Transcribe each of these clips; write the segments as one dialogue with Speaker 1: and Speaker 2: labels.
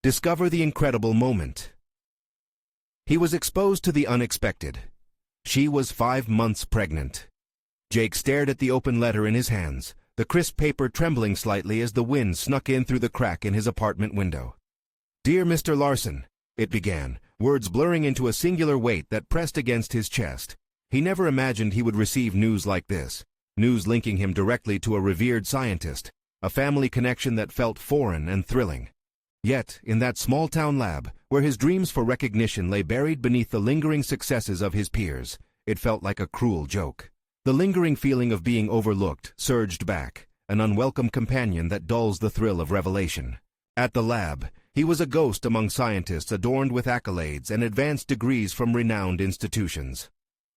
Speaker 1: Discover the incredible moment. He was exposed to the unexpected. She was 5 months pregnant. Jake stared at the open letter in his hands, the crisp paper trembling slightly as the wind snuck in through the crack in his apartment window. "Dear Mr. Larson," it began, words blurring into a singular weight that pressed against his chest. He never imagined he would receive news like this, news linking him directly to a revered scientist, a family connection that felt foreign and thrilling. Yet, in that small-town lab, where his dreams for recognition lay buried beneath the lingering successes of his peers, it felt like a cruel joke. The lingering feeling of being overlooked surged back, an unwelcome companion that dulls the thrill of revelation. At the lab, he was a ghost among scientists adorned with accolades and advanced degrees from renowned institutions.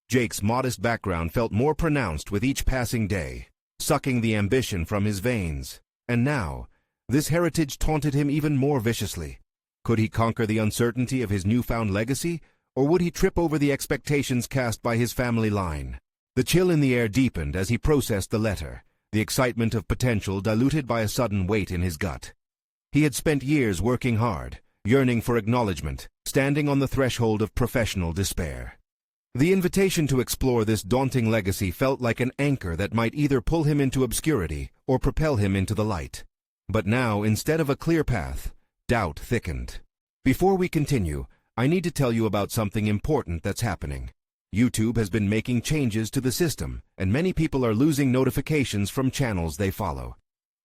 Speaker 1: Jake's modest background felt more pronounced with each passing day, sucking the ambition from his veins. And now, this heritage taunted him even more viciously. Could he conquer the uncertainty of his newfound legacy, or would he trip over the expectations cast by his family line? The chill in the air deepened as he processed the letter, the excitement of potential diluted by a sudden weight in his gut. He had spent years working hard, yearning for acknowledgement, standing on the threshold of professional despair. The invitation to explore this daunting legacy felt like an anchor that might either pull him into obscurity or propel him into the light. But now, instead of a clear path, doubt thickened. Before we continue, I need to tell you about something important that's happening. YouTube has been making changes to the system, and many people are losing notifications from channels they follow.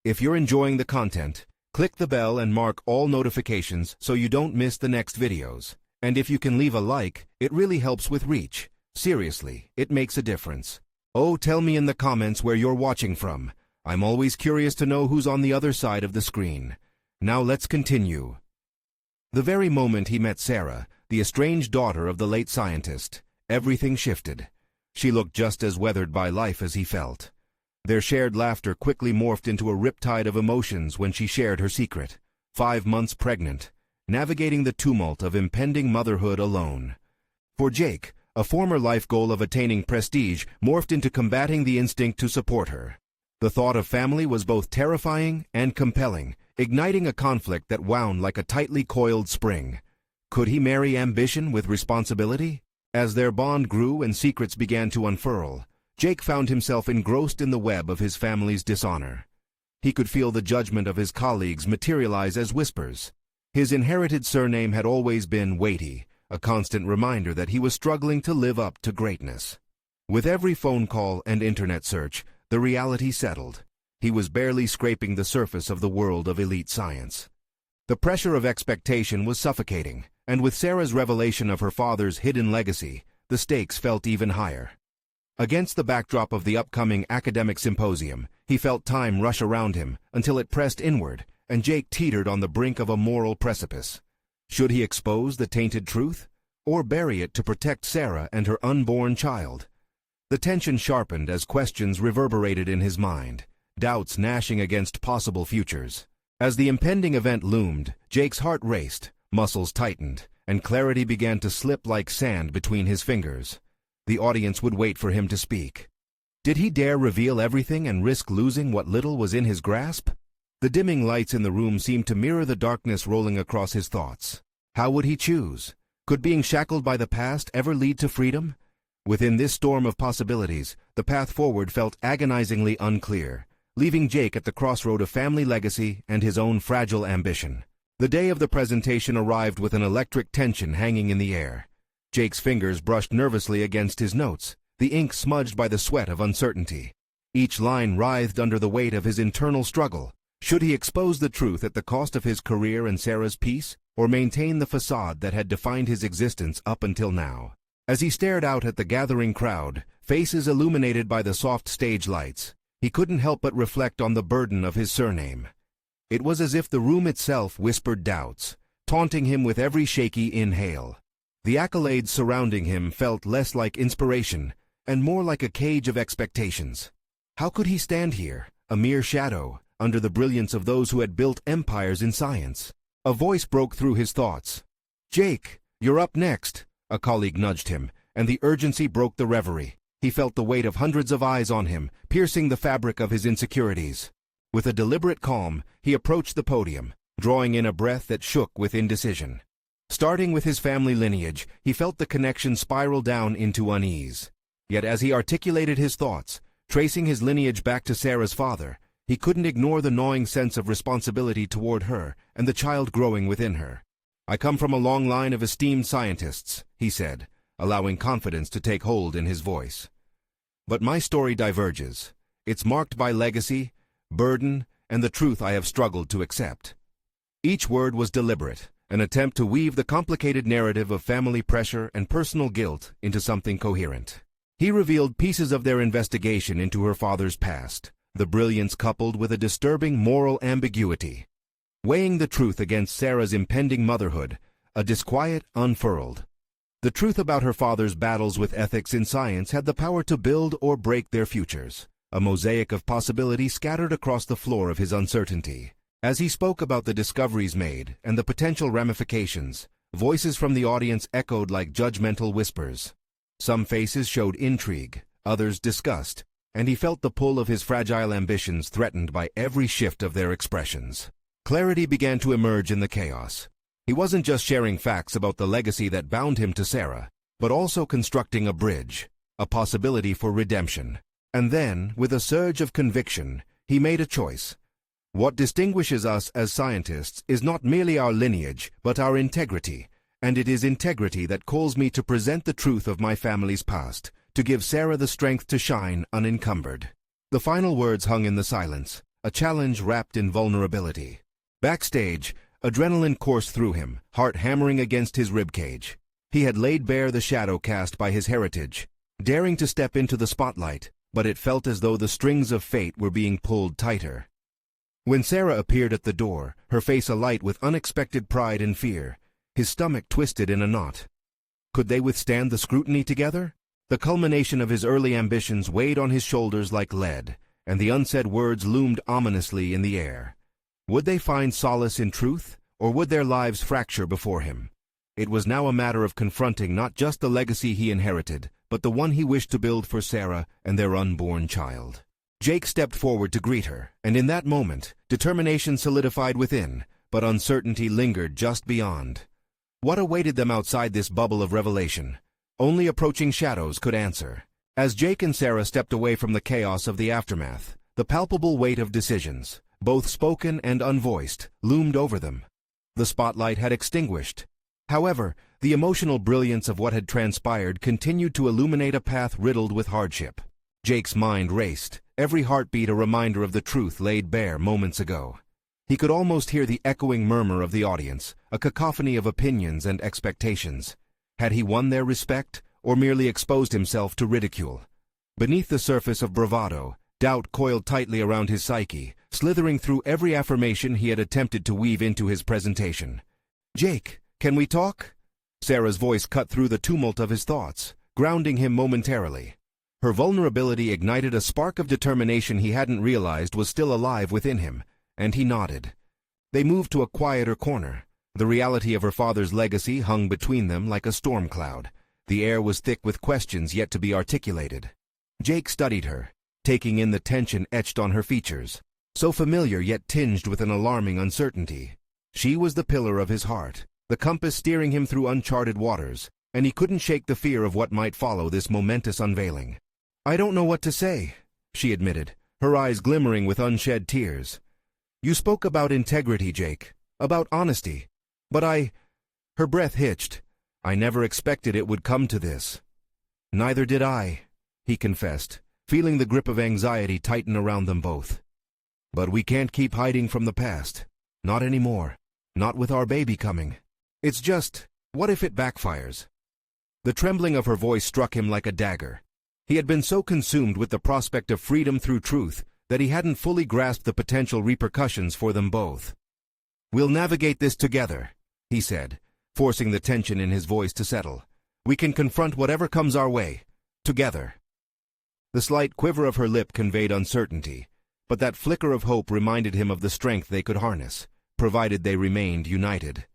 Speaker 1: If you're enjoying the content, click the bell and mark all notifications so you don't miss the next videos. And if you can leave a like, it really helps with reach. Seriously, it makes a difference. Oh, tell me in the comments where you're watching from. I'm always curious to know who's on the other side of the screen. Now let's continue. The very moment he met Sarah, the estranged daughter of the late scientist, everything shifted. She looked just as weathered by life as he felt. Their shared laughter quickly morphed into a riptide of emotions when she shared her secret. 5 months pregnant, navigating the tumult of impending motherhood alone. For Jake, a former life goal of attaining prestige morphed into combating the instinct to support her. The thought of family was both terrifying and compelling, igniting a conflict that wound like a tightly coiled spring. Could he marry ambition with responsibility? As their bond grew and secrets began to unfurl, Jake found himself engrossed in the web of his family's dishonor. He could feel the judgment of his colleagues materialize as whispers. His inherited surname had always been weighty, a constant reminder that he was struggling to live up to greatness. With every phone call and internet search, the reality settled. He was barely scraping the surface of the world of elite science. The pressure of expectation was suffocating, and with Sarah's revelation of her father's hidden legacy, the stakes felt even higher. Against the backdrop of the upcoming academic symposium, he felt time rush around him until it pressed inward, and Jake teetered on the brink of a moral precipice. Should he expose the tainted truth, or bury it to protect Sarah and her unborn child? The tension sharpened as questions reverberated in his mind, doubts gnashing against possible futures. As the impending event loomed, Jake's heart raced, muscles tightened, and clarity began to slip like sand between his fingers. The audience would wait for him to speak. Did he dare reveal everything and risk losing what little was in his grasp? The dimming lights in the room seemed to mirror the darkness rolling across his thoughts. How would he choose? Could being shackled by the past ever lead to freedom? Within this storm of possibilities, the path forward felt agonizingly unclear, leaving Jake at the crossroad of family legacy and his own fragile ambition. The day of the presentation arrived with an electric tension hanging in the air. Jake's fingers brushed nervously against his notes, the ink smudged by the sweat of uncertainty. Each line writhed under the weight of his internal struggle. Should he expose the truth at the cost of his career and Sarah's peace, or maintain the facade that had defined his existence up until now? As he stared out at the gathering crowd, faces illuminated by the soft stage lights, he couldn't help but reflect on the burden of his surname. It was as if the room itself whispered doubts, taunting him with every shaky inhale. The accolades surrounding him felt less like inspiration and more like a cage of expectations. How could he stand here, a mere shadow, under the brilliance of those who had built empires in science? A voice broke through his thoughts. "Jake, you're up next." A colleague nudged him, and the urgency broke the reverie. He felt the weight of hundreds of eyes on him, piercing the fabric of his insecurities. With a deliberate calm, he approached the podium, drawing in a breath that shook with indecision. Starting with his family lineage, he felt the connection spiral down into unease. Yet as he articulated his thoughts, tracing his lineage back to Sarah's father, he couldn't ignore the gnawing sense of responsibility toward her and the child growing within her. "I come from a long line of esteemed scientists," he said, allowing confidence to take hold in his voice. "But my story diverges. It's marked by legacy, burden, and the truth I have struggled to accept." Each word was deliberate, an attempt to weave the complicated narrative of family pressure and personal guilt into something coherent. He revealed pieces of their investigation into her father's past, the brilliance coupled with a disturbing moral ambiguity. Weighing the truth against Sarah's impending motherhood, a disquiet unfurled. The truth about her father's battles with ethics in science had the power to build or break their futures, a mosaic of possibility scattered across the floor of his uncertainty. As he spoke about the discoveries made and the potential ramifications, voices from the audience echoed like judgmental whispers. Some faces showed intrigue, others disgust, and he felt the pull of his fragile ambitions threatened by every shift of their expressions. Clarity began to emerge in the chaos. He wasn't just sharing facts about the legacy that bound him to Sarah, but also constructing a bridge, a possibility for redemption. And then, with a surge of conviction, he made a choice. What distinguishes us as scientists is not merely our lineage, but our integrity, and it is integrity that calls me to present the truth of my family's past, to give Sarah the strength to shine unencumbered. The final words hung in the silence, a challenge wrapped in vulnerability. Backstage, adrenaline coursed through him, heart hammering against his ribcage. He had laid bare the shadow cast by his heritage, daring to step into the spotlight, but it felt as though the strings of fate were being pulled tighter. When Sarah appeared at the door, her face alight with unexpected pride and fear, his stomach twisted in a knot. Could they withstand the scrutiny together? The culmination of his early ambitions weighed on his shoulders like lead, and the unsaid words loomed ominously in the air. Would they find solace in truth, or would their lives fracture before him? It was now a matter of confronting not just the legacy he inherited, but the one he wished to build for Sarah and their unborn child. Jake stepped forward to greet her, and in that moment, determination solidified within, but uncertainty lingered just beyond. What awaited them outside this bubble of revelation? Only approaching shadows could answer. As Jake and Sarah stepped away from the chaos of the aftermath, the palpable weight of decisions, both spoken and unvoiced, loomed over them. The spotlight had extinguished. However, the emotional brilliance of what had transpired continued to illuminate a path riddled with hardship. Jake's mind raced, every heartbeat a reminder of the truth laid bare moments ago. He could almost hear the echoing murmur of the audience, a cacophony of opinions and expectations. Had he won their respect, or merely exposed himself to ridicule? Beneath the surface of bravado, doubt coiled tightly around his psyche, slithering through every affirmation he had attempted to weave into his presentation. "Jake, can we talk?" Sarah's voice cut through the tumult of his thoughts, grounding him momentarily. Her vulnerability ignited a spark of determination he hadn't realized was still alive within him, and he nodded. They moved to a quieter corner. The reality of her father's legacy hung between them like a storm cloud. The air was thick with questions yet to be articulated. Jake studied her, taking in the tension etched on her features, so familiar yet tinged with an alarming uncertainty. She was the pillar of his heart, the compass steering him through uncharted waters, and he couldn't shake the fear of what might follow this momentous unveiling. "I don't know what to say," she admitted, her eyes glimmering with unshed tears. "You spoke about integrity, Jake, about honesty, but Her breath hitched. "I never expected it would come to this." "Neither did I," he confessed, feeling the grip of anxiety tighten around them both. "But we can't keep hiding from the past. Not anymore. Not with our baby coming. It's just, what if it backfires?" The trembling of her voice struck him like a dagger. He had been so consumed with the prospect of freedom through truth that he hadn't fully grasped the potential repercussions for them both. "We'll navigate this together," he said, forcing the tension in his voice to settle. "We can confront whatever comes our way, together." The slight quiver of her lip conveyed uncertainty, but that flicker of hope reminded him of the strength they could harness, provided they remained united.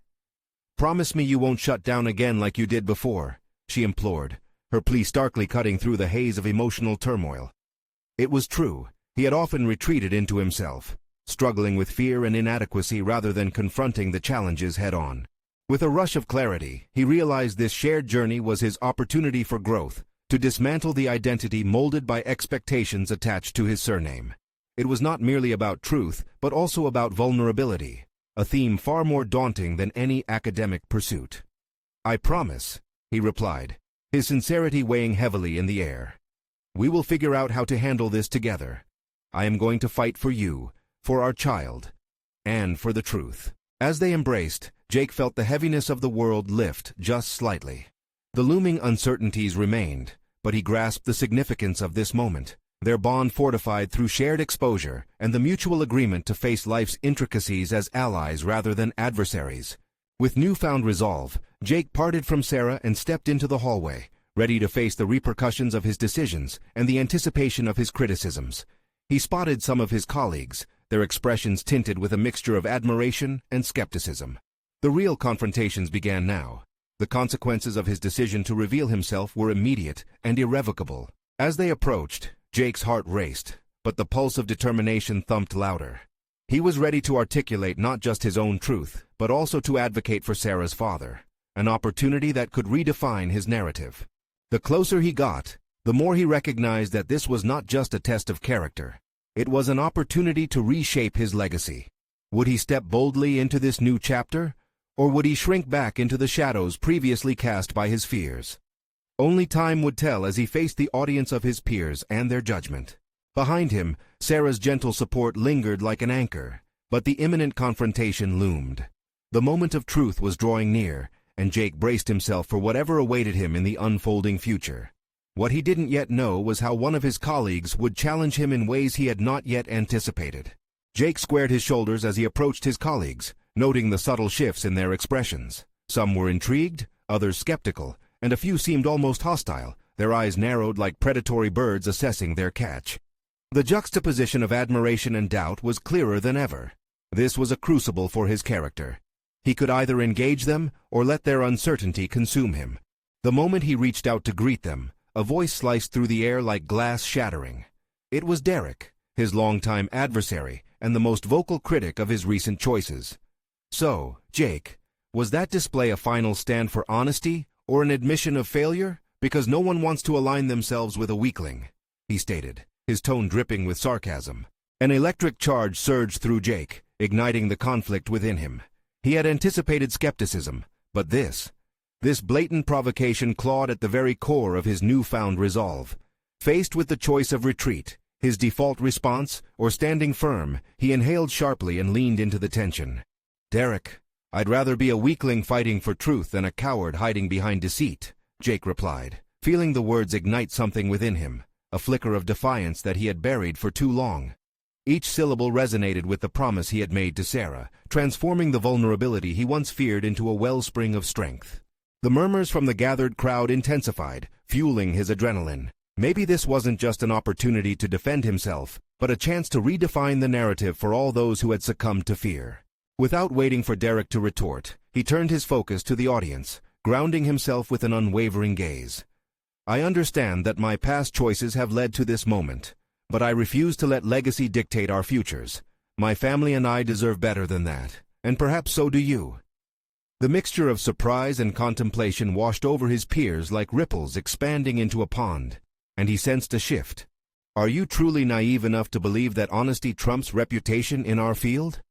Speaker 1: "Promise me you won't shut down again like you did before," she implored, her plea starkly cutting through the haze of emotional turmoil. It was true. He had often retreated into himself, struggling with fear and inadequacy rather than confronting the challenges head-on. With a rush of clarity, he realized this shared journey was his opportunity for growth, to dismantle the identity molded by expectations attached to his surname. It was not merely about truth, but also about vulnerability, a theme far more daunting than any academic pursuit. "I promise," he replied, his sincerity weighing heavily in the air. "We will figure out how to handle this together. I am going to fight for you, for our child, and for the truth." As they embraced, Jake felt the heaviness of the world lift just slightly. The looming uncertainties remained, but he grasped the significance of this moment, their bond fortified through shared exposure and the mutual agreement to face life's intricacies as allies rather than adversaries. With newfound resolve, Jake parted from Sarah and stepped into the hallway, ready to face the repercussions of his decisions and the anticipation of his criticisms. He spotted some of his colleagues, their expressions tinted with a mixture of admiration and skepticism. The real confrontations began now. The consequences of his decision to reveal himself were immediate and irrevocable. As they approached, Jake's heart raced, but the pulse of determination thumped louder. He was ready to articulate not just his own truth, but also to advocate for Sarah's father, an opportunity that could redefine his narrative. The closer he got, the more he recognized that this was not just a test of character. It was an opportunity to reshape his legacy. Would he step boldly into this new chapter, or would he shrink back into the shadows previously cast by his fears? Only time would tell as he faced the audience of his peers and their judgment. Behind him, Sarah's gentle support lingered like an anchor, but the imminent confrontation loomed. The moment of truth was drawing near, and Jake braced himself for whatever awaited him in the unfolding future. What he didn't yet know was how one of his colleagues would challenge him in ways he had not yet anticipated. Jake squared his shoulders as he approached his colleagues, noting the subtle shifts in their expressions. Some were intrigued, others skeptical, and a few seemed almost hostile, their eyes narrowed like predatory birds assessing their catch. The juxtaposition of admiration and doubt was clearer than ever. This was a crucible for his character. He could either engage them or let their uncertainty consume him. The moment he reached out to greet them, a voice sliced through the air like glass shattering. It was Derek, his longtime adversary and the most vocal critic of his recent choices. "So, Jake, was that display a final stand for honesty or an admission of failure? Because no one wants to align themselves with a weakling," he stated, his tone dripping with sarcasm. An electric charge surged through Jake, igniting the conflict within him. He had anticipated skepticism, but this blatant provocation clawed at the very core of his newfound resolve. Faced with the choice of retreat, his default response, or standing firm, he inhaled sharply and leaned into the tension. "Derek, I'd rather be a weakling fighting for truth than a coward hiding behind deceit," Jake replied, feeling the words ignite something within him, a flicker of defiance that he had buried for too long. Each syllable resonated with the promise he had made to Sarah, transforming the vulnerability he once feared into a wellspring of strength. The murmurs from the gathered crowd intensified, fueling his adrenaline. Maybe this wasn't just an opportunity to defend himself, but a chance to redefine the narrative for all those who had succumbed to fear. Without waiting for Derek to retort, he turned his focus to the audience, grounding himself with an unwavering gaze. "I understand that my past choices have led to this moment, but I refuse to let legacy dictate our futures. My family and I deserve better than that, and perhaps so do you." The mixture of surprise and contemplation washed over his peers like ripples expanding into a pond, and he sensed a shift. "Are you truly naive enough to believe that honesty trumps reputation in our field?"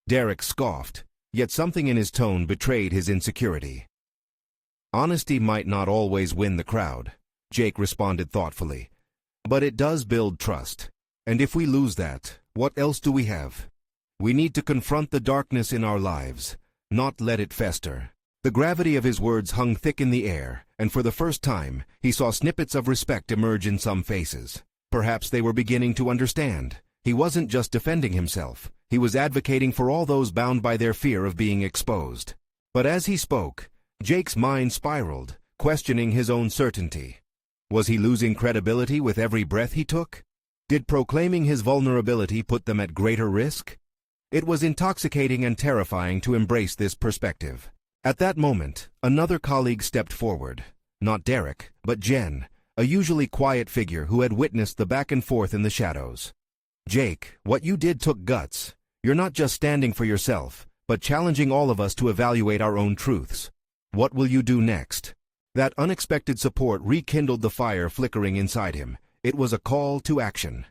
Speaker 1: Derek scoffed, yet something in his tone betrayed his insecurity. "Honesty might not always win the crowd," Jake responded thoughtfully, "but it does build trust. And if we lose that, what else do we have? We need to confront the darkness in our lives, not let it fester." The gravity of his words hung thick in the air, and for the first time, he saw snippets of respect emerge in some faces. Perhaps they were beginning to understand. He wasn't just defending himself. He was advocating for all those bound by their fear of being exposed. But as he spoke, Jake's mind spiraled, questioning his own certainty. Was he losing credibility with every breath he took? Did proclaiming his vulnerability put them at greater risk? It was intoxicating and terrifying to embrace this perspective. At that moment, another colleague stepped forward. Not Derek, but Jen, a usually quiet figure who had witnessed the back and forth in the shadows. "Jake, what you did took guts. You're not just standing for yourself, but challenging all of us to evaluate our own truths. What will you do next?" That unexpected support rekindled the fire flickering inside him. It was a call to action.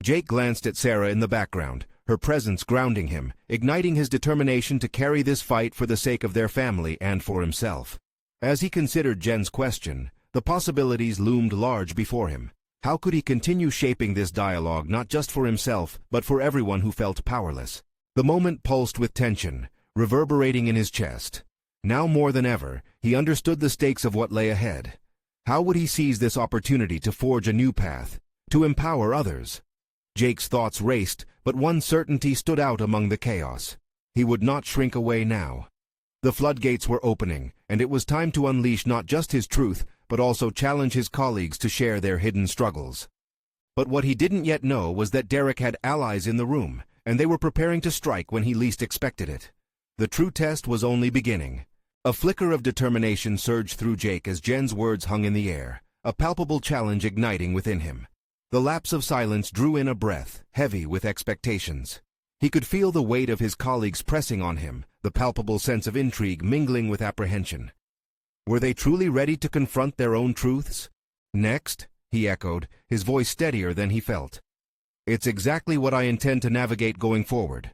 Speaker 1: Jake glanced at Sarah in the background, her presence grounding him, igniting his determination to carry this fight for the sake of their family and for himself. As he considered Jen's question, the possibilities loomed large before him. How could he continue shaping this dialogue not just for himself, but for everyone who felt powerless? The moment pulsed with tension, reverberating in his chest. Now more than ever, he understood the stakes of what lay ahead. How would he seize this opportunity to forge a new path, to empower others? Jake's thoughts raced, but one certainty stood out among the chaos. He would not shrink away now. The floodgates were opening, and it was time to unleash not just his truth, but also challenge his colleagues to share their hidden struggles. But what he didn't yet know was that Derek had allies in the room, and they were preparing to strike when he least expected it. The true test was only beginning. A flicker of determination surged through Jake as Jen's words hung in the air, a palpable challenge igniting within him. The lapse of silence drew in a breath, heavy with expectations. He could feel the weight of his colleagues pressing on him, the palpable sense of intrigue mingling with apprehension. Were they truly ready to confront their own truths? "Next," he echoed, his voice steadier than he felt. "It's exactly what I intend to navigate going forward."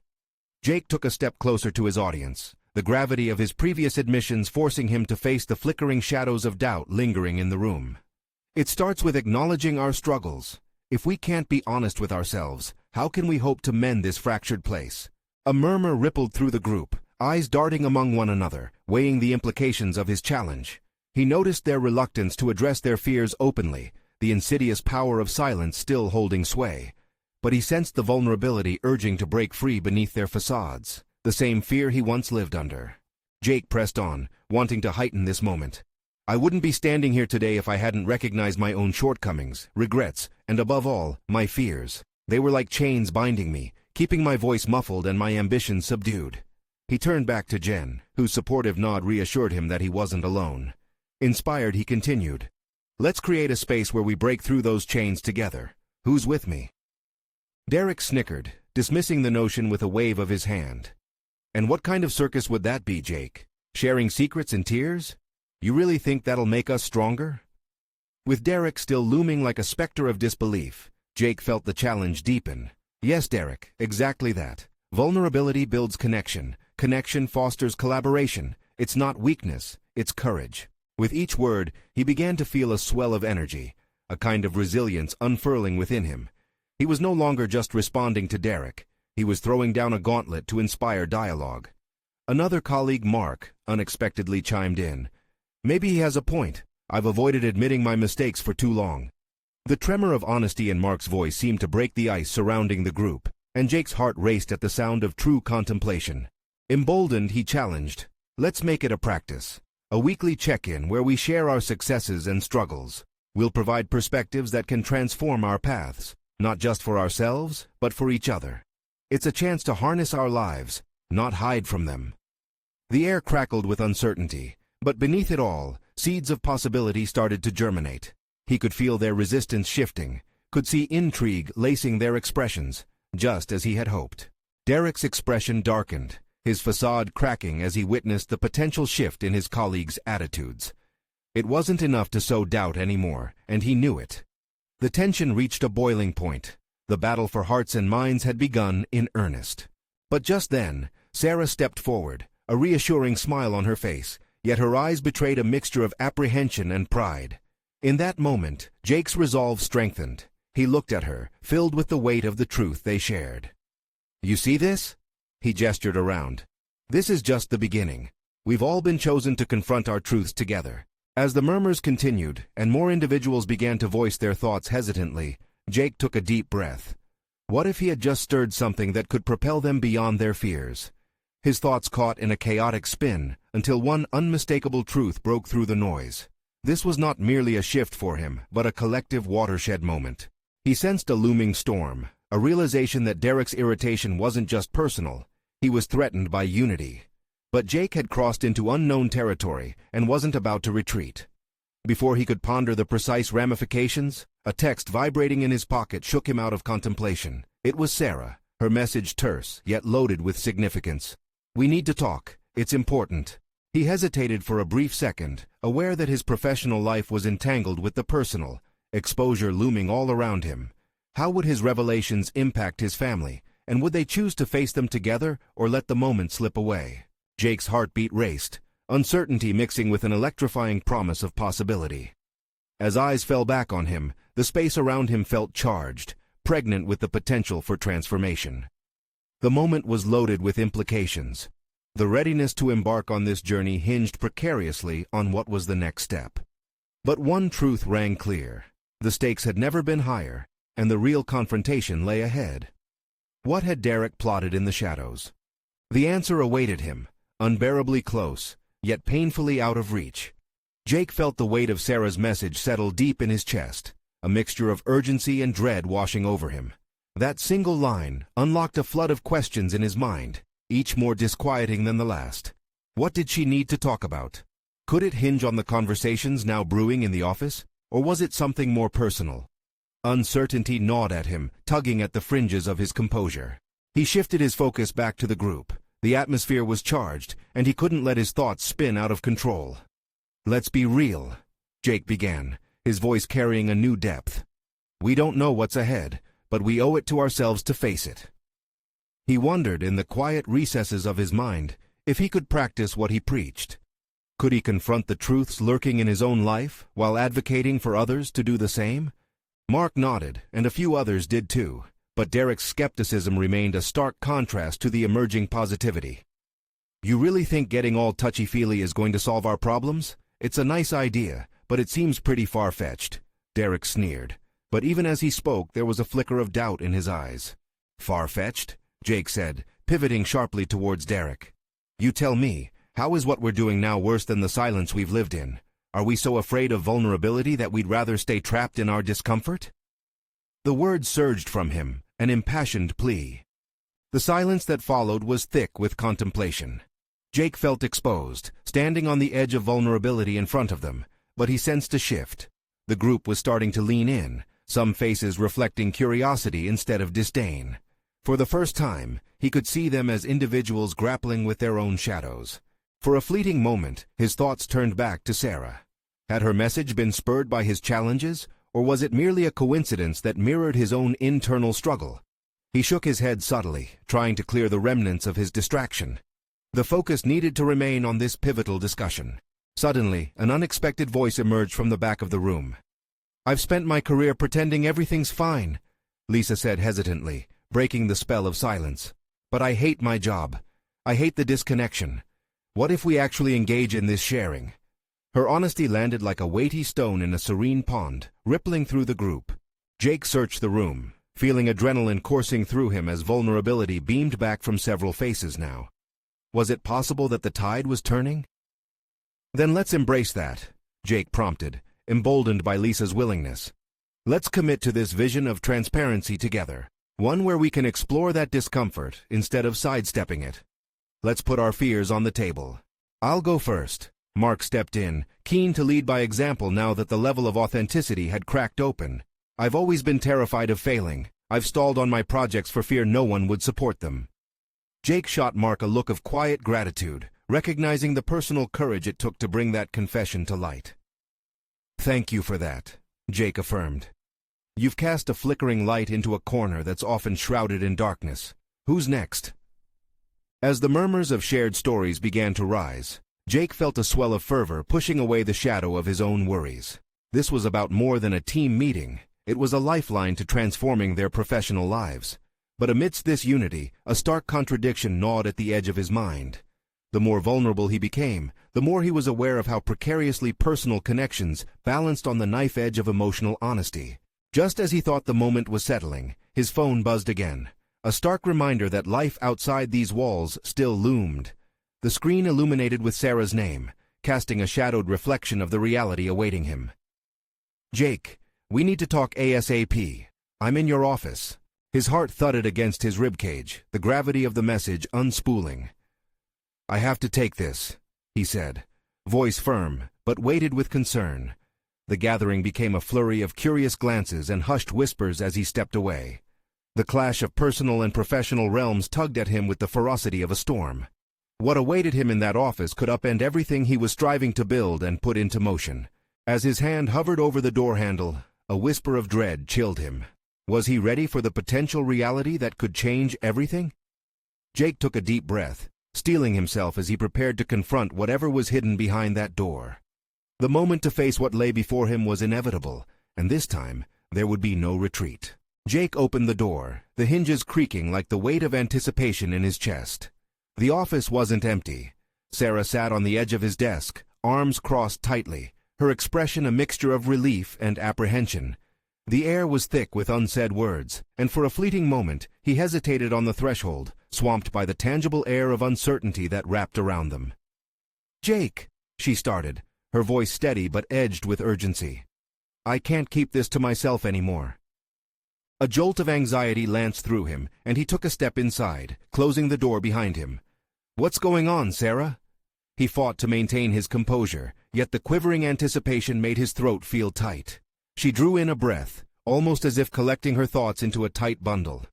Speaker 1: Jake took a step closer to his audience, the gravity of his previous admissions forcing him to face the flickering shadows of doubt lingering in the room. "It starts with acknowledging our struggles. If we can't be honest with ourselves, how can we hope to mend this fractured place?" A murmur rippled through the group, eyes darting among one another, weighing the implications of his challenge. He noticed their reluctance to address their fears openly, the insidious power of silence still holding sway. But he sensed the vulnerability urging to break free beneath their facades, the same fear he once lived under. Jake pressed on, wanting to heighten this moment. "I wouldn't be standing here today if I hadn't recognized my own shortcomings, regrets, and above all, my fears. They were like chains binding me, keeping my voice muffled and my ambitions subdued." He turned back to Jen, whose supportive nod reassured him that he wasn't alone. Inspired, he continued, "Let's create a space where we break through those chains together. Who's with me?" Derek snickered, dismissing the notion with a wave of his hand. "And what kind of circus would that be, Jake? Sharing secrets and tears? You really think that'll make us stronger?" With Derek still looming like a specter of disbelief, Jake felt the challenge deepen. "Yes, Derek, exactly that. Vulnerability builds connection. Connection fosters collaboration. It's not weakness, it's courage." With each word, he began to feel a swell of energy, a kind of resilience unfurling within him. He was no longer just responding to Derek. He was throwing down a gauntlet to inspire dialogue. Another colleague, Mark, unexpectedly chimed in. "Maybe he has a point. I've avoided admitting my mistakes for too long." The tremor of honesty in Mark's voice seemed to break the ice surrounding the group, and Jake's heart raced at the sound of true contemplation. Emboldened, he challenged, "Let's make it a practice. A weekly check-in where we share our successes and struggles. We'll provide perspectives that can transform our paths, not just for ourselves, but for each other. It's a chance to harness our lives, not hide from them." The air crackled with uncertainty, but beneath it all, seeds of possibility started to germinate. He could feel their resistance shifting, could see intrigue lacing their expressions, just as he had hoped. Derek's expression darkened, his facade cracking as he witnessed the potential shift in his colleagues' attitudes. It wasn't enough to sow doubt anymore, and he knew it. The tension reached a boiling point. The battle for hearts and minds had begun in earnest. But just then, Sarah stepped forward, a reassuring smile on her face, yet her eyes betrayed a mixture of apprehension and pride. In that moment, Jake's resolve strengthened. He looked at her, filled with the weight of the truth they shared. "You see this?" He gestured around. "This is just the beginning. We've all been chosen to confront our truths together." As the murmurs continued, and more individuals began to voice their thoughts hesitantly, Jake took a deep breath. What if he had just stirred something that could propel them beyond their fears? His thoughts caught in a chaotic spin, until one unmistakable truth broke through the noise. This was not merely a shift for him, but a collective watershed moment. He sensed a looming storm, a realization that Derek's irritation wasn't just personal. He was threatened by unity. But Jake had crossed into unknown territory and wasn't about to retreat. Before he could ponder the precise ramifications, A text vibrating in his pocket shook him out of contemplation. It was Sarah, her message terse, yet loaded with significance. "We need to talk. It's important." He hesitated for a brief second, aware that his professional life was entangled with the personal, exposure looming all around him. How would his revelations impact his family, and would they choose to face them together or let the moment slip away? Jake's heartbeat raced, uncertainty mixing with an electrifying promise of possibility. As eyes fell back on him, the space around him felt charged, pregnant with the potential for transformation. The moment was loaded with implications. The readiness to embark on this journey hinged precariously on what was the next step. But one truth rang clear. The stakes had never been higher, and the real confrontation lay ahead. What had Derek plotted in the shadows? The answer awaited him, unbearably close, yet painfully out of reach. Jake felt the weight of Sarah's message settle deep in his chest, a mixture of urgency and dread washing over him. That single line unlocked a flood of questions in his mind, each more disquieting than the last. What did she need to talk about? Could it hinge on the conversations now brewing in the office, or was it something more personal? Uncertainty gnawed at him, tugging at the fringes of his composure. He shifted his focus back to the group. The atmosphere was charged, and he couldn't let his thoughts spin out of control. "Let's be real," Jake began, his voice carrying a new depth. "We don't know what's ahead, but we owe it to ourselves to face it." He wondered in the quiet recesses of his mind if he could practice what he preached. Could he confront the truths lurking in his own life while advocating for others to do the same? Mark nodded, and a few others did too, but Derek's skepticism remained a stark contrast to the emerging positivity. "You really think getting all touchy-feely is going to solve our problems? It's a nice idea, but it seems pretty far-fetched," Derek sneered. But even as he spoke, there was a flicker of doubt in his eyes. "Far-fetched?" Jake said, pivoting sharply towards Derek. "You tell me, how is what we're doing now worse than the silence we've lived in? Are we so afraid of vulnerability that we'd rather stay trapped in our discomfort?" The words surged from him, an impassioned plea. The silence that followed was thick with contemplation. Jake felt exposed, standing on the edge of vulnerability in front of them, but he sensed a shift. The group was starting to lean in, some faces reflecting curiosity instead of disdain. For the first time, he could see them as individuals grappling with their own shadows. For a fleeting moment, his thoughts turned back to Sarah. Had her message been spurred by his challenges, or was it merely a coincidence that mirrored his own internal struggle? He shook his head subtly, trying to clear the remnants of his distraction. The focus needed to remain on this pivotal discussion. Suddenly, an unexpected voice emerged from the back of the room. "I've spent my career pretending everything's fine," Lisa said hesitantly, breaking the spell of silence. "But I hate my job. I hate the disconnection. What if we actually engage in this sharing?" Her honesty landed like a weighty stone in a serene pond, rippling through the group. Jake searched the room, feeling adrenaline coursing through him as vulnerability beamed back from several faces now. Was it possible that the tide was turning? "Then let's embrace that," Jake prompted, emboldened by Lisa's willingness. "Let's commit to this vision of transparency together, one where we can explore that discomfort instead of sidestepping it. Let's put our fears on the table. I'll go first." Mark stepped in, keen to lead by example now that the level of authenticity had cracked open. "I've always been terrified of failing. I've stalled on my projects for fear no one would support them." Jake shot Mark a look of quiet gratitude, recognizing the personal courage it took to bring that confession to light. "Thank you for that," Jake affirmed. "You've cast a flickering light into a corner that's often shrouded in darkness. Who's next?" As the murmurs of shared stories began to rise, Jake felt a swell of fervor pushing away the shadow of his own worries. This was about more than a team meeting. It was a lifeline to transforming their professional lives. But amidst this unity, a stark contradiction gnawed at the edge of his mind. The more vulnerable he became, the more he was aware of how precariously personal connections balanced on the knife edge of emotional honesty. Just as he thought the moment was settling, his phone buzzed again. A stark reminder that life outside these walls still loomed. The screen illuminated with Sarah's name, casting a shadowed reflection of the reality awaiting him. "Jake, we need to talk ASAP. I'm in your office." His heart thudded against his ribcage, the gravity of the message unspooling. "I have to take this," he said, voice firm, but weighted with concern. The gathering became a flurry of curious glances and hushed whispers as he stepped away. The clash of personal and professional realms tugged at him with the ferocity of a storm. What awaited him in that office could upend everything he was striving to build and put into motion. As his hand hovered over the door handle, a whisper of dread chilled him. Was he ready for the potential reality that could change everything? Jake took a deep breath, steeling himself as he prepared to confront whatever was hidden behind that door. The moment to face what lay before him was inevitable, and this time there would be no retreat. Jake opened the door, the hinges creaking like the weight of anticipation in his chest. The office wasn't empty. Sarah sat on the edge of his desk, arms crossed tightly, her expression a mixture of relief and apprehension. The air was thick with unsaid words, and for a fleeting moment he hesitated on the threshold, swamped by the tangible air of uncertainty that wrapped around them. "Jake," she started, her voice steady but edged with urgency. "I can't keep this to myself anymore." A jolt of anxiety lanced through him, and he took a step inside, closing the door behind him. "What's going on, Sarah?" He fought to maintain his composure, yet the quivering anticipation made his throat feel tight. She drew in a breath, almost as if collecting her thoughts into a tight bundle.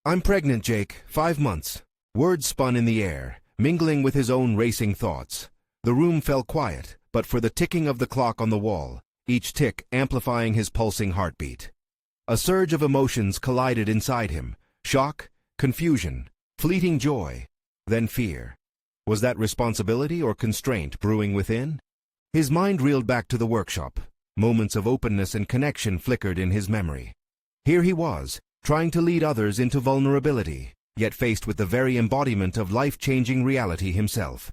Speaker 1: "I'm pregnant, Jake, 5 months." Words spun in the air, mingling with his own racing thoughts. The room fell quiet, but for the ticking of the clock on the wall, each tick amplifying his pulsing heartbeat. A surge of emotions collided inside him: shock, confusion, fleeting joy, then fear. Was that responsibility or constraint brewing within? His mind reeled back to the workshop. Moments of openness and connection flickered in his memory. Here he was, trying to lead others into vulnerability, yet faced with the very embodiment of life-changing reality himself.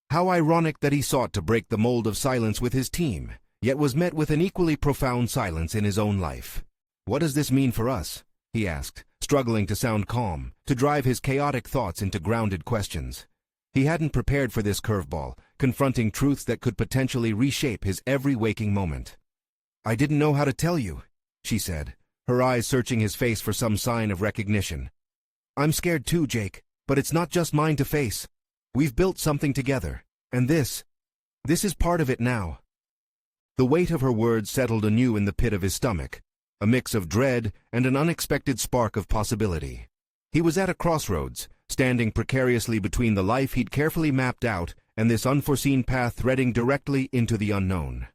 Speaker 1: How ironic that he sought to break the mold of silence with his team, yet was met with an equally profound silence in his own life. "What does this mean for us?" he asked, struggling to sound calm, to drive his chaotic thoughts into grounded questions. He hadn't prepared for this curveball, confronting truths that could potentially reshape his every waking moment. "I didn't know how to tell you," she said, her eyes searching his face for some sign of recognition. "I'm scared too, Jake, but it's not just mine to face. We've built something together, and this is part of it now." The weight of her words settled anew in the pit of his stomach, a mix of dread and an unexpected spark of possibility. He was at a crossroads, standing precariously between the life he'd carefully mapped out and this unforeseen path threading directly into the unknown.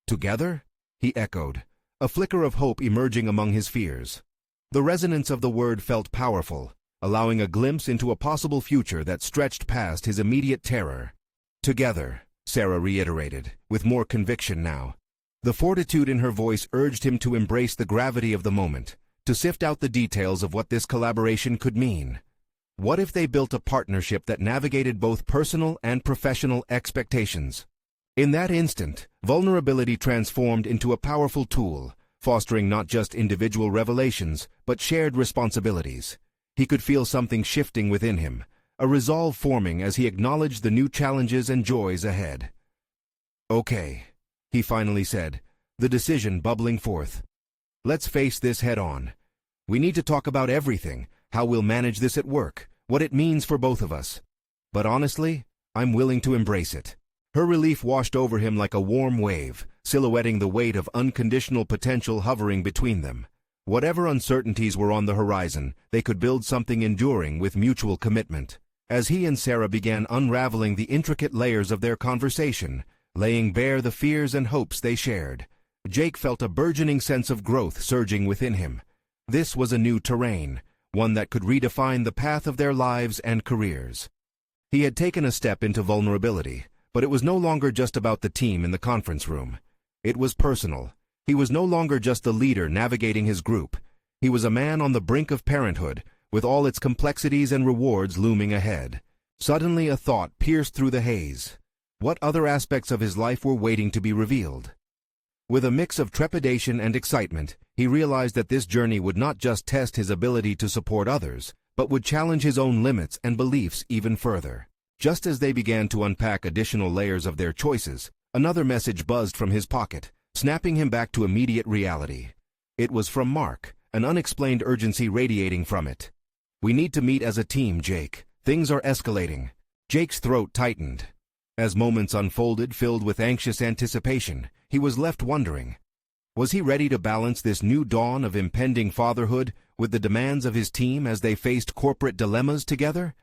Speaker 1: "Together?" he echoed, a flicker of hope emerging among his fears. The resonance of the word felt powerful, allowing a glimpse into a possible future that stretched past his immediate terror. "Together," Sarah reiterated, with more conviction now. The fortitude in her voice urged him to embrace the gravity of the moment, to sift out the details of what this collaboration could mean. What if they built a partnership that navigated both personal and professional expectations? In that instant, vulnerability transformed into a powerful tool, fostering not just individual revelations, but shared responsibilities. He could feel something shifting within him, a resolve forming as he acknowledged the new challenges and joys ahead. "Okay," he finally said, the decision bubbling forth. "Let's face this head on. We need to talk about everything, how we'll manage this at work, what it means for both of us. But honestly, I'm willing to embrace it." Her relief washed over him like a warm wave, silhouetting the weight of unconditional potential hovering between them. Whatever uncertainties were on the horizon, they could build something enduring with mutual commitment. As he and Sarah began unraveling the intricate layers of their conversation, laying bare the fears and hopes they shared, Jake felt a burgeoning sense of growth surging within him. This was a new terrain, one that could redefine the path of their lives and careers. He had taken a step into vulnerability, but it was no longer just about the team in the conference room. It was personal. He was no longer just the leader navigating his group. He was a man on the brink of parenthood, with all its complexities and rewards looming ahead. Suddenly a thought pierced through the haze. What other aspects of his life were waiting to be revealed? With a mix of trepidation and excitement, he realized that this journey would not just test his ability to support others, but would challenge his own limits and beliefs even further. Just as they began to unpack additional layers of their choices, another message buzzed from his pocket, snapping him back to immediate reality. It was from Mark, an unexplained urgency radiating from it. "We need to meet as a team, Jake. Things are escalating." Jake's throat tightened. As moments unfolded filled with anxious anticipation, he was left wondering. Was he ready to balance this new dawn of impending fatherhood with the demands of his team as they faced corporate dilemmas together?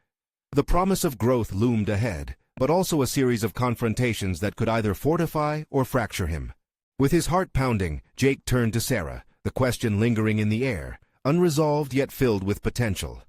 Speaker 1: The promise of growth loomed ahead, but also a series of confrontations that could either fortify or fracture him. With his heart pounding, Jake turned to Sarah, the question lingering in the air, unresolved yet filled with potential.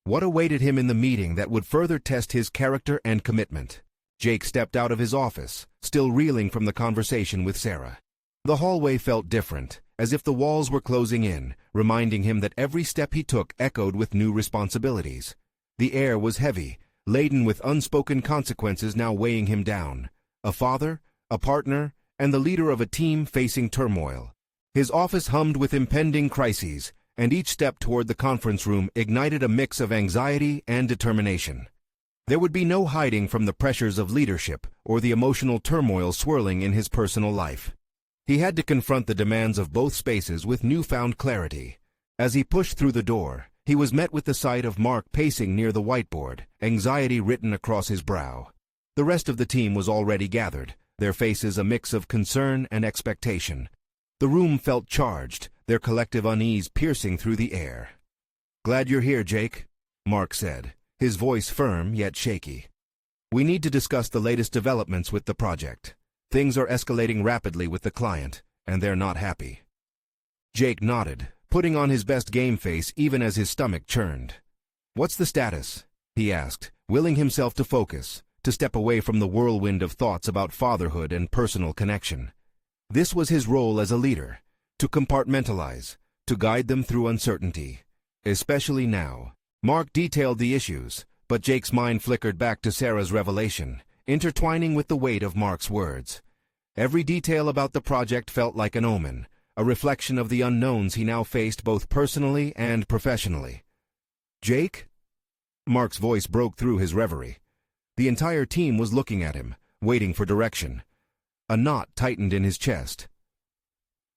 Speaker 1: What awaited him in the meeting that would further test his character and commitment? Jake stepped out of his office, still reeling from the conversation with Sarah. The hallway felt different, as if the walls were closing in, reminding him that every step he took echoed with new responsibilities. The air was heavy, laden with unspoken consequences now weighing him down. A father, a partner, and the leader of a team facing turmoil. His office hummed with impending crises, and each step toward the conference room ignited a mix of anxiety and determination. There would be no hiding from the pressures of leadership or the emotional turmoil swirling in his personal life. He had to confront the demands of both spaces with newfound clarity. As he pushed through the door, he was met with the sight of Mark pacing near the whiteboard, anxiety written across his brow. The rest of the team was already gathered, their faces a mix of concern and expectation. The room felt charged, their collective unease piercing through the air. "Glad you're here, Jake," Mark said, his voice firm yet shaky. "We need to discuss the latest developments with the project. Things are escalating rapidly with the client, and they're not happy." Jake nodded, putting on his best game face even as his stomach churned. "What's the status?" he asked, willing himself to focus, to step away from the whirlwind of thoughts about fatherhood and personal connection. This was his role as a leader, to compartmentalize, to guide them through uncertainty. Especially now. Mark detailed the issues, but Jake's mind flickered back to Sarah's revelation, intertwining with the weight of Mark's words. Every detail about the project felt like an omen, a reflection of the unknowns he now faced both personally and professionally. "Jake?" Mark's voice broke through his reverie. The entire team was looking at him, waiting for direction. A knot tightened in his chest.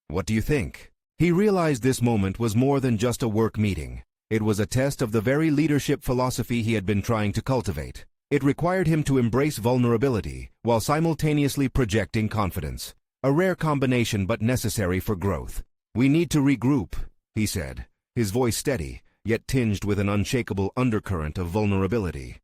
Speaker 1: "What do you think?" He realized this moment was more than just a work meeting. It was a test of the very leadership philosophy he had been trying to cultivate. It required him to embrace vulnerability while simultaneously projecting confidence. A rare combination but necessary for growth. "We need to regroup," he said, his voice steady, yet tinged with an unshakable undercurrent of vulnerability.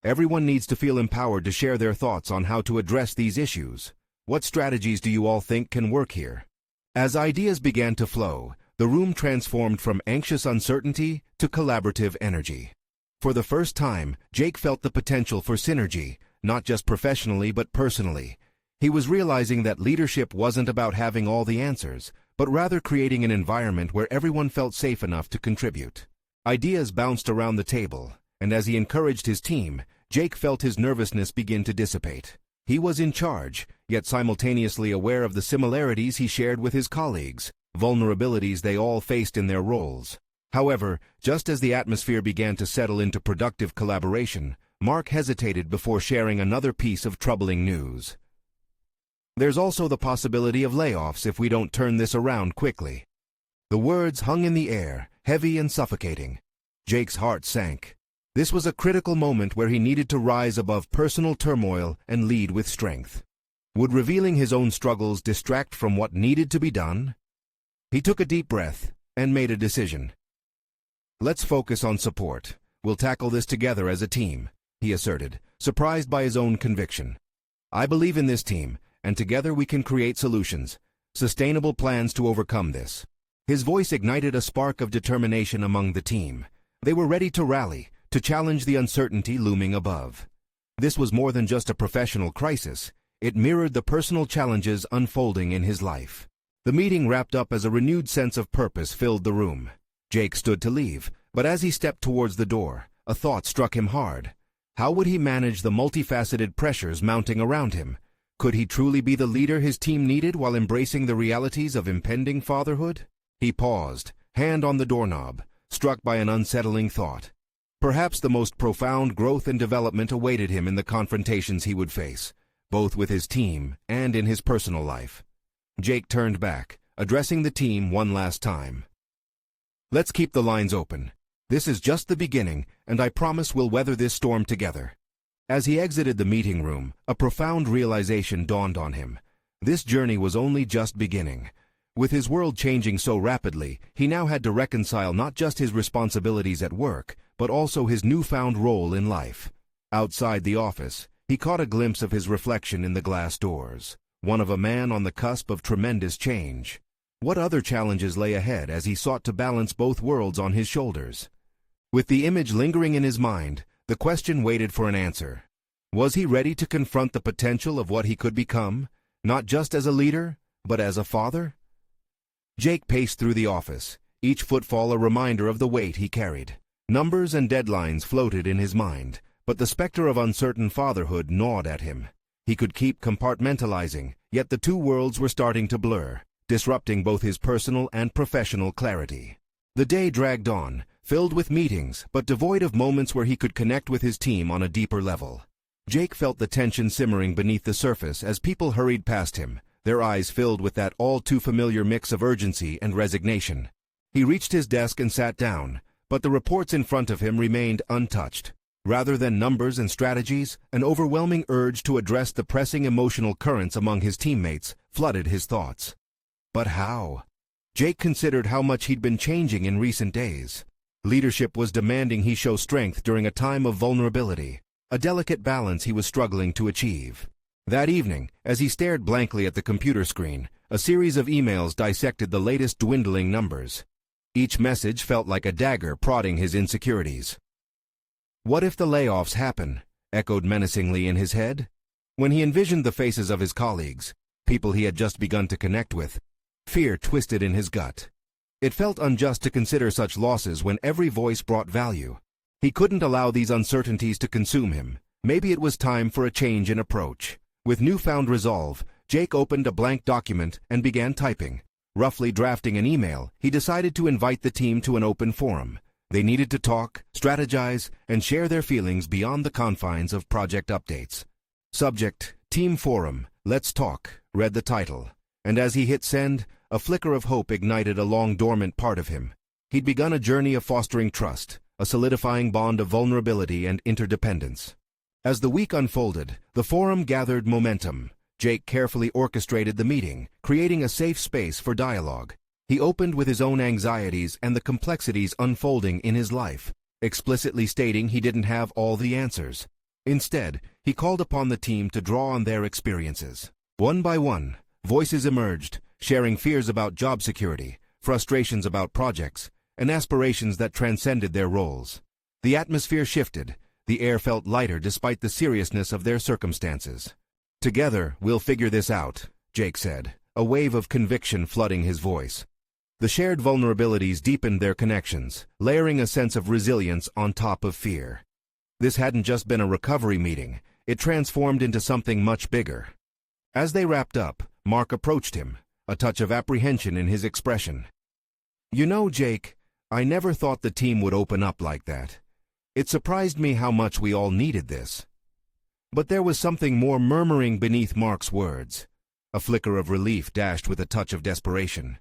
Speaker 1: "Everyone needs to feel empowered to share their thoughts on how to address these issues. What strategies do you all think can work here?" As ideas began to flow, the room transformed from anxious uncertainty to collaborative energy. For the first time, Jake felt the potential for synergy, not just professionally but personally. He was realizing that leadership wasn't about having all the answers, but rather creating an environment where everyone felt safe enough to contribute. Ideas bounced around the table, and as he encouraged his team, Jake felt his nervousness begin to dissipate. He was in charge, yet simultaneously aware of the similarities he shared with his colleagues, vulnerabilities they all faced in their roles. However, just as the atmosphere began to settle into productive collaboration, Mark hesitated before sharing another piece of troubling news. "There's also the possibility of layoffs if we don't turn this around quickly." The words hung in the air, heavy and suffocating. Jake's heart sank. This was a critical moment where he needed to rise above personal turmoil and lead with strength. Would revealing his own struggles distract from what needed to be done? He took a deep breath and made a decision. "Let's focus on support. We'll tackle this together as a team," he asserted, surprised by his own conviction. "I believe in this team, and together we can create solutions, sustainable plans to overcome this." His voice ignited a spark of determination among the team. They were ready to rally, to challenge the uncertainty looming above. This was more than just a professional crisis. It mirrored the personal challenges unfolding in his life. The meeting wrapped up as a renewed sense of purpose filled the room. Jake stood to leave, but as he stepped towards the door, a thought struck him hard. How would he manage the multifaceted pressures mounting around him? Could he truly be the leader his team needed while embracing the realities of impending fatherhood? He paused, hand on the doorknob, struck by an unsettling thought. Perhaps the most profound growth and development awaited him in the confrontations he would face, both with his team and in his personal life. Jake turned back, addressing the team one last time. "Let's keep the lines open. This is just the beginning, and I promise we'll weather this storm together." As he exited the meeting room, a profound realization dawned on him. This journey was only just beginning. With his world changing so rapidly, he now had to reconcile not just his responsibilities at work, but also his newfound role in life. Outside the office, he caught a glimpse of his reflection in the glass doors, one of a man on the cusp of tremendous change. What other challenges lay ahead as he sought to balance both worlds on his shoulders? With the image lingering in his mind, the question waited for an answer. Was he ready to confront the potential of what he could become, not just as a leader, but as a father? Jake paced through the office, each footfall a reminder of the weight he carried. Numbers and deadlines floated in his mind, but the specter of uncertain fatherhood gnawed at him. He could keep compartmentalizing, yet the two worlds were starting to blur, disrupting both his personal and professional clarity. The day dragged on, filled with meetings, but devoid of moments where he could connect with his team on a deeper level. Jake felt the tension simmering beneath the surface as people hurried past him, their eyes filled with that all-too-familiar mix of urgency and resignation. He reached his desk and sat down, but the reports in front of him remained untouched. Rather than numbers and strategies, an overwhelming urge to address the pressing emotional currents among his teammates flooded his thoughts. But how? Jake considered how much he'd been changing in recent days. Leadership was demanding he show strength during a time of vulnerability, a delicate balance he was struggling to achieve. That evening, as he stared blankly at the computer screen, a series of emails dissected the latest dwindling numbers. Each message felt like a dagger prodding his insecurities. "What if the layoffs happen?" echoed menacingly in his head. When he envisioned the faces of his colleagues, people he had just begun to connect with, fear twisted in his gut. It felt unjust to consider such losses when every voice brought value. He couldn't allow these uncertainties to consume him. Maybe it was time for a change in approach. With newfound resolve, Jake opened a blank document and began typing. Roughly drafting an email, he decided to invite the team to an open forum. They needed to talk, strategize, and share their feelings beyond the confines of project updates. Subject, Team Forum, Let's Talk, read the title. And as he hit send, a flicker of hope ignited a long-dormant part of him. He'd begun a journey of fostering trust, a solidifying bond of vulnerability and interdependence. As the week unfolded, the forum gathered momentum. Jake carefully orchestrated the meeting, creating a safe space for dialogue. He opened with his own anxieties and the complexities unfolding in his life, explicitly stating he didn't have all the answers. Instead, he called upon the team to draw on their experiences. One by one, voices emerged, sharing fears about job security, frustrations about projects, and aspirations that transcended their roles. The atmosphere shifted. The air felt lighter despite the seriousness of their circumstances. "Together, we'll figure this out," Jake said, a wave of conviction flooding his voice. The shared vulnerabilities deepened their connections, layering a sense of resilience on top of fear. This hadn't just been a recovery meeting, it transformed into something much bigger. As they wrapped up, Mark approached him, a touch of apprehension in his expression. "You know, Jake, I never thought the team would open up like that. It surprised me how much we all needed this." But there was something more murmuring beneath Mark's words. A flicker of relief dashed with a touch of desperation.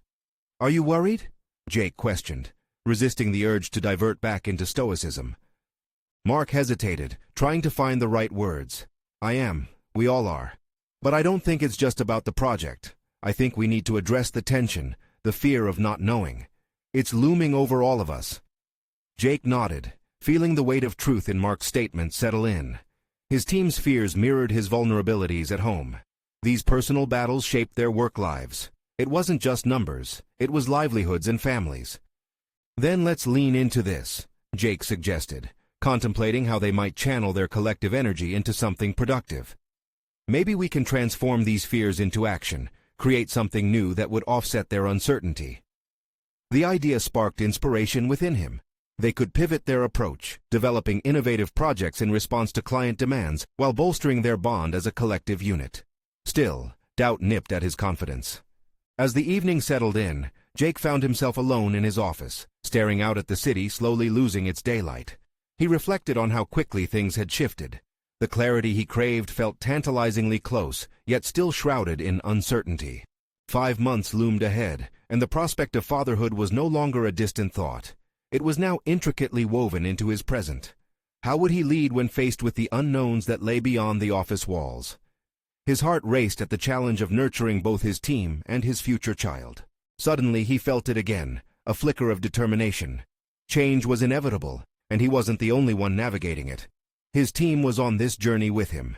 Speaker 1: "Are you worried?" Jake questioned, resisting the urge to divert back into stoicism. Mark hesitated, trying to find the right words. "I am. We all are. But I don't think it's just about the project. I think we need to address the tension, the fear of not knowing. It's looming over all of us." Jake nodded, feeling the weight of truth in Mark's statement settle in. His team's fears mirrored his vulnerabilities at home. These personal battles shaped their work lives. It wasn't just numbers, it was livelihoods and families. "Then let's lean into this," Jake suggested, contemplating how they might channel their collective energy into something productive. "Maybe we can transform these fears into action, create something new that would offset their uncertainty." The idea sparked inspiration within him. They could pivot their approach, developing innovative projects in response to client demands while bolstering their bond as a collective unit. Still, doubt nipped at his confidence. As the evening settled in, Jake found himself alone in his office, staring out at the city slowly losing its daylight. He reflected on how quickly things had shifted. The clarity he craved felt tantalizingly close, yet still shrouded in uncertainty. 5 months loomed ahead, and the prospect of fatherhood was no longer a distant thought. It was now intricately woven into his present. How would he lead when faced with the unknowns that lay beyond the office walls? His heart raced at the challenge of nurturing both his team and his future child. Suddenly he felt it again, a flicker of determination. Change was inevitable, and he wasn't the only one navigating it. His team was on this journey with him.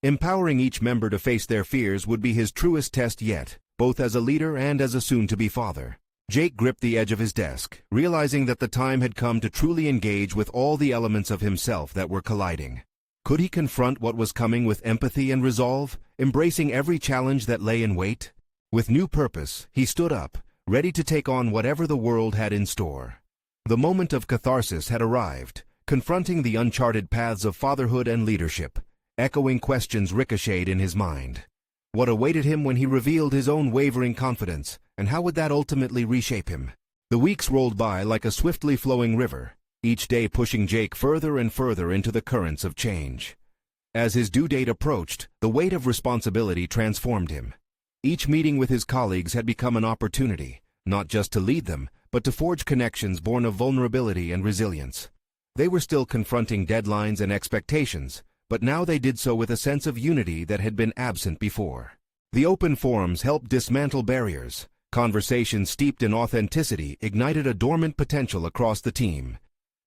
Speaker 1: Empowering each member to face their fears would be his truest test yet, both as a leader and as a soon-to-be father. Jake gripped the edge of his desk, realizing that the time had come to truly engage with all the elements of himself that were colliding. Could he confront what was coming with empathy and resolve, embracing every challenge that lay in wait? With new purpose, he stood up, ready to take on whatever the world had in store. The moment of catharsis had arrived, confronting the uncharted paths of fatherhood and leadership. Echoing questions ricocheted in his mind. What awaited him when he revealed his own wavering confidence, and how would that ultimately reshape him? The weeks rolled by like a swiftly flowing river, each day pushing Jake further and further into the currents of change. As his due date approached, the weight of responsibility transformed him. Each meeting with his colleagues had become an opportunity, not just to lead them, but to forge connections born of vulnerability and resilience. They were still confronting deadlines and expectations, but now they did so with a sense of unity that had been absent before. The open forums helped dismantle barriers. Conversations steeped in authenticity ignited a dormant potential across the team.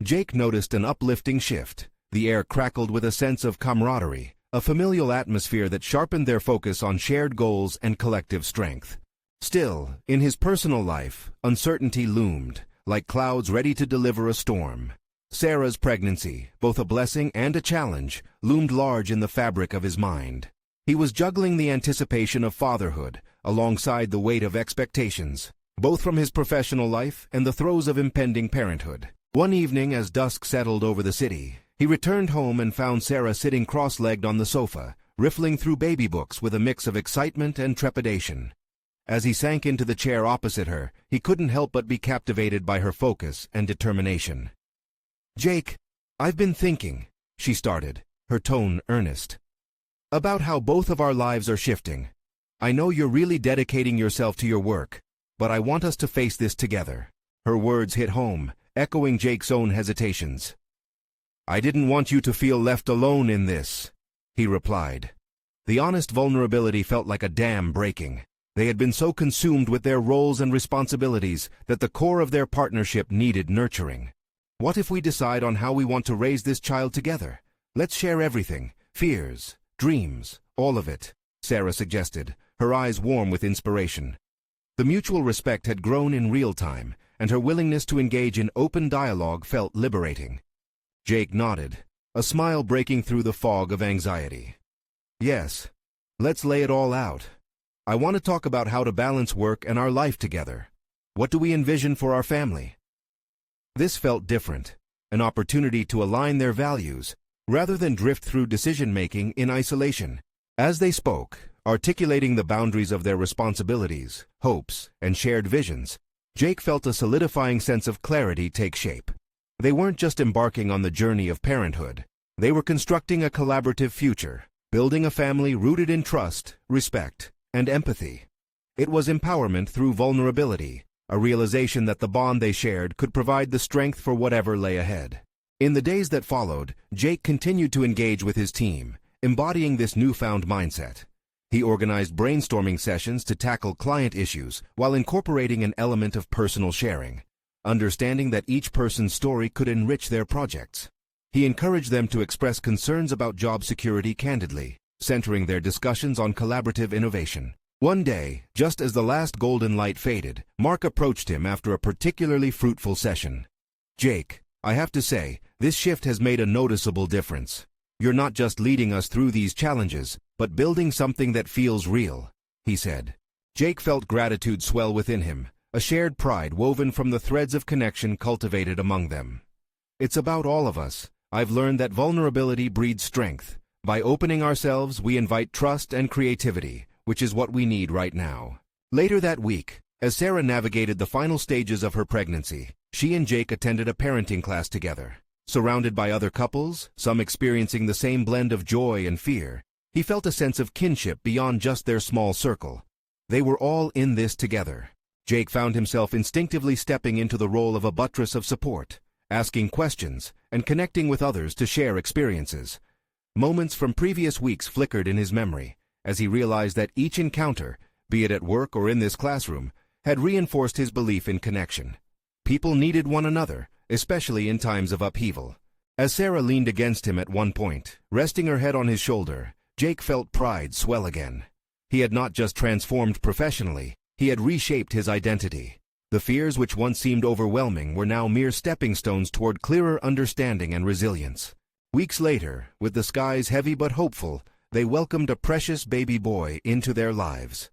Speaker 1: Jake noticed an uplifting shift. The air crackled with a sense of camaraderie, a familial atmosphere that sharpened their focus on shared goals and collective strength. Still, in his personal life, uncertainty loomed, like clouds ready to deliver a storm. Sarah's pregnancy, both a blessing and a challenge, loomed large in the fabric of his mind. He was juggling the anticipation of fatherhood alongside the weight of expectations, both from his professional life and the throes of impending parenthood. One evening, as dusk settled over the city, he returned home and found Sarah sitting cross-legged on the sofa, riffling through baby books with a mix of excitement and trepidation. As he sank into the chair opposite her, he couldn't help but be captivated by her focus and determination. "Jake, I've been thinking," she started, her tone earnest, "about how both of our lives are shifting. I know you're really dedicating yourself to your work, but I want us to face this together." Her words hit home, echoing Jake's own hesitations. "I didn't want you to feel left alone in this," he replied. The honest vulnerability felt like a dam breaking. They had been so consumed with their roles and responsibilities that the core of their partnership needed nurturing. "What if we decide on how we want to raise this child together? Let's share everything, fears, dreams, all of it," Sarah suggested, her eyes warm with inspiration. The mutual respect had grown in real time, and her willingness to engage in open dialogue felt liberating. Jake nodded, a smile breaking through the fog of anxiety. "Yes, let's lay it all out. I want to talk about how to balance work and our life together. What do we envision for our family?" This felt different, an opportunity to align their values, rather than drift through decision-making in isolation. As they spoke, articulating the boundaries of their responsibilities, hopes, and shared visions, Jake felt a solidifying sense of clarity take shape. They weren't just embarking on the journey of parenthood. They were constructing a collaborative future, building a family rooted in trust, respect, and empathy. It was empowerment through vulnerability, a realization that the bond they shared could provide the strength for whatever lay ahead. In the days that followed, Jake continued to engage with his team, embodying this newfound mindset. He organized brainstorming sessions to tackle client issues while incorporating an element of personal sharing, understanding that each person's story could enrich their projects. He encouraged them to express concerns about job security candidly, centering their discussions on collaborative innovation. One day, just as the last golden light faded, Mark approached him after a particularly fruitful session. "Jake, I have to say, this shift has made a noticeable difference. You're not just leading us through these challenges, but building something that feels real," he said. Jake felt gratitude swell within him, a shared pride woven from the threads of connection cultivated among them. "It's about all of us. I've learned that vulnerability breeds strength. By opening ourselves, we invite trust and creativity, which is what we need right now." Later that week, as Sarah navigated the final stages of her pregnancy, she and Jake attended a parenting class together. Surrounded by other couples, some experiencing the same blend of joy and fear, he felt a sense of kinship beyond just their small circle. They were all in this together. Jake found himself instinctively stepping into the role of a buttress of support, asking questions and connecting with others to share experiences. Moments from previous weeks flickered in his memory, as he realized that each encounter, be it at work or in this classroom, had reinforced his belief in connection. People needed one another, especially in times of upheaval. As Sarah leaned against him at one point, resting her head on his shoulder, Jake felt pride swell again. He had not just transformed professionally, he had reshaped his identity. The fears which once seemed overwhelming were now mere stepping stones toward clearer understanding and resilience. Weeks later, with the skies heavy but hopeful, they welcomed a precious baby boy into their lives.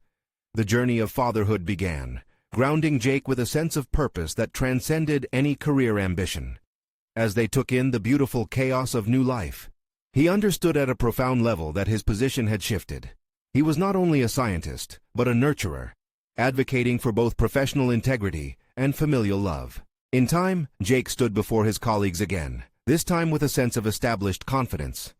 Speaker 1: The journey of fatherhood began, grounding Jake with a sense of purpose that transcended any career ambition. As they took in the beautiful chaos of new life, he understood at a profound level that his position had shifted. He was not only a scientist, but a nurturer, advocating for both professional integrity and familial love. In time, Jake stood before his colleagues again, this time with a sense of established confidence.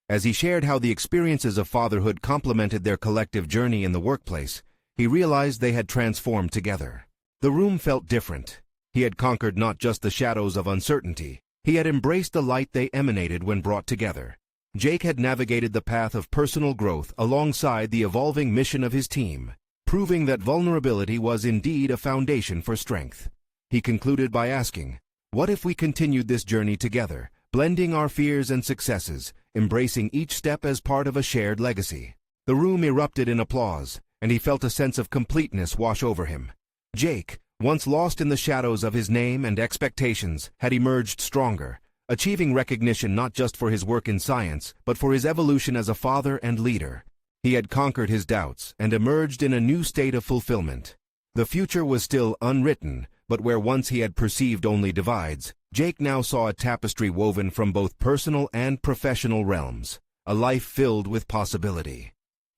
Speaker 1: As he shared how the experiences of fatherhood complemented their collective journey in the workplace, he realized they had transformed together. The room felt different. He had conquered not just the shadows of uncertainty, he had embraced the light they emanated when brought together. Jake had navigated the path of personal growth alongside the evolving mission of his team, proving that vulnerability was indeed a foundation for strength. He concluded by asking, "What if we continued this journey together, blending our fears and successes, embracing each step as part of a shared legacy?" The room erupted in applause, and he felt a sense of completeness wash over him. Jake, once lost in the shadows of his name and expectations, had emerged stronger, achieving recognition not just for his work in science, but for his evolution as a father and leader. He had conquered his doubts and emerged in a new state of fulfillment. The future was still unwritten, but where once he had perceived only divides, Jake now saw a tapestry woven from both personal and professional realms, a life filled with possibility.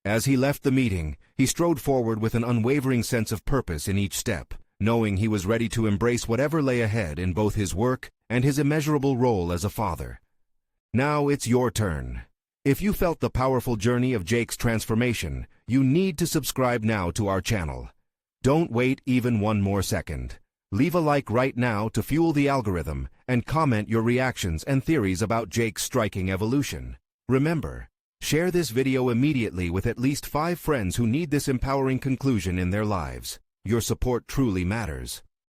Speaker 1: As he left the meeting, he strode forward with an unwavering sense of purpose in each step, knowing he was ready to embrace whatever lay ahead in both his work and his immeasurable role as a father. Now it's your turn. If you felt the powerful journey of Jake's transformation, you need to subscribe now to our channel. Don't wait even one more second. Leave a like right now to fuel the algorithm and comment your reactions and theories about Jake's striking evolution. Remember, share this video immediately with at least 5 friends who need this empowering conclusion in their lives. Your support truly matters.